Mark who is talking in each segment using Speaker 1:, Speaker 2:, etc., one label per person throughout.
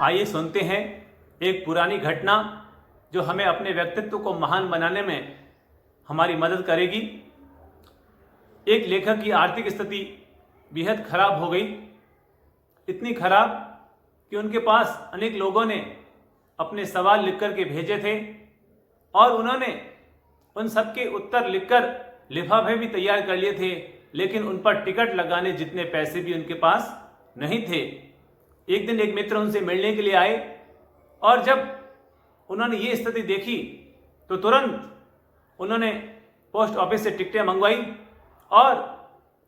Speaker 1: आइए सुनते हैं एक पुरानी घटना जो हमें अपने व्यक्तित्व को महान बनाने में हमारी मदद करेगी। एक लेखक की आर्थिक स्थिति बेहद खराब हो गई, इतनी खराब कि उनके पास अनेक लोगों ने अपने सवाल लिख कर के भेजे थे और उन्होंने उन सब के उत्तर लिखकर लिफाफे भी तैयार कर लिए थे, लेकिन उन पर टिकट लगाने जितने पैसे भी उनके पास नहीं थे। एक दिन एक मित्र उनसे मिलने के लिए आए और जब उन्होंने ये स्थिति देखी तो तुरंत उन्होंने पोस्ट ऑफिस से टिकटें मंगवाई और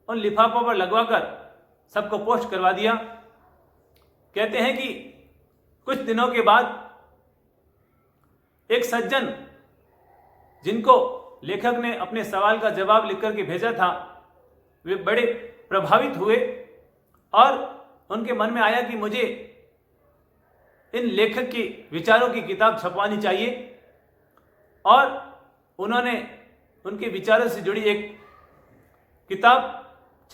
Speaker 1: उन लिफाफों पर लगवाकर सबको पोस्ट करवा दिया। कहते हैं कि कुछ दिनों के बाद एक सज्जन जिनको लेखक ने अपने सवाल का जवाब लिख करके भेजा था, वे बड़े प्रभावित हुए और उनके मन में आया कि मुझे इन लेखक के विचारों की किताब छपवानी चाहिए। और उन्होंने उनके विचारों से जुड़ी एक किताब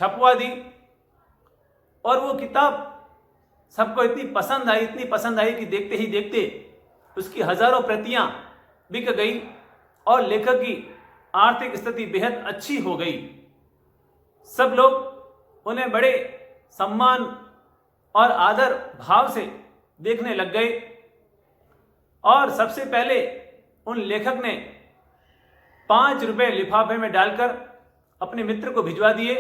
Speaker 1: छपवा दी और वो किताब सबको इतनी पसंद आई कि देखते ही देखते उसकी हजारों प्रतियां बिक गई और लेखक की आर्थिक स्थिति बेहद अच्छी हो गई। सब लोग उन्हें बड़े सम्मान और आदर भाव से देखने लग गए और सबसे पहले उन लेखक ने 5 रुपए लिफाफे में डालकर अपने मित्र को भिजवा दिए।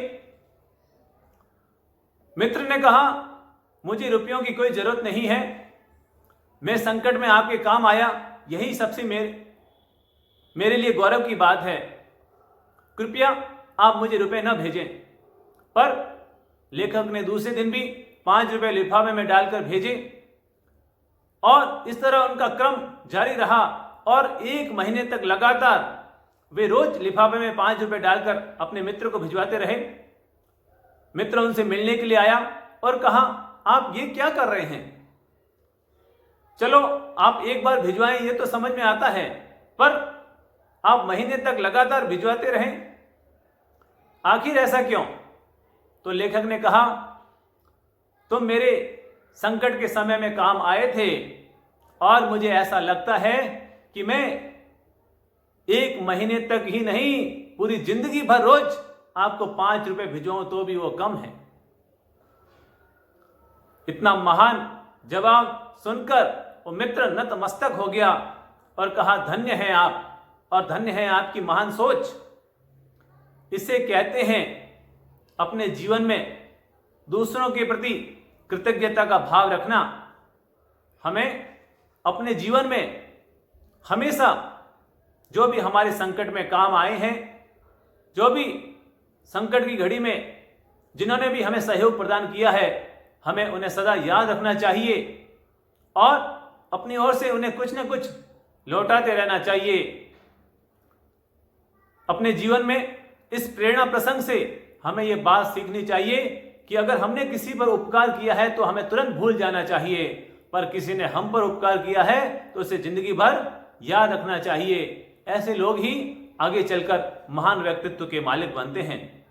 Speaker 1: मित्र ने कहा, मुझे रुपयों की कोई जरूरत नहीं है, मैं संकट में आपके काम आया, यही सबसे मेरे लिए गौरव की बात है। कृपया आप मुझे रुपए न भेजें। पर लेखक ने दूसरे दिन भी 5 रुपए लिफाफे में डालकर भेजे और इस तरह उनका क्रम जारी रहा और 1 महीने तक लगातार वे रोज लिफाफे में 5 रुपए डालकर अपने मित्र को भिजवाते रहे। मित्र उनसे मिलने के लिए आया और कहा, आप ये क्या कर रहे हैं? चलो आप एक बार भिजवाएं, ये तो समझ में आता है, पर आप महीने तक लगातार भिजवाते रहें, आखिर ऐसा क्यों? तो लेखक ने कहा, तुम मेरे संकट के समय में काम आए थे और मुझे ऐसा लगता है कि मैं 1 महीने तक ही नहीं, पूरी जिंदगी भर रोज आपको 5 रुपए भिजवाऊं तो भी वो कम है। इतना महान जवाब सुनकर वो मित्र नतमस्तक हो गया और कहा, धन्य हैं आप और धन्य है आपकी महान सोच। इसे कहते हैं अपने जीवन में दूसरों के प्रति कृतज्ञता का भाव रखना। हमें अपने जीवन में हमेशा जो भी हमारे संकट में काम आए हैं, जो भी संकट की घड़ी में जिन्होंने भी हमें सहयोग प्रदान किया है, हमें उन्हें सदा याद रखना चाहिए और अपनी ओर से उन्हें कुछ न कुछ लौटाते रहना चाहिए। अपने जीवन में इस प्रेरणा प्रसंग से हमें यह बात सीखनी चाहिए कि अगर हमने किसी पर उपकार किया है तो हमें तुरंत भूल जाना चाहिए, पर किसी ने हम पर उपकार किया है तो उसे जिंदगी भर याद रखना चाहिए। ऐसे लोग ही आगे चलकर महान व्यक्तित्व के मालिक बनते हैं।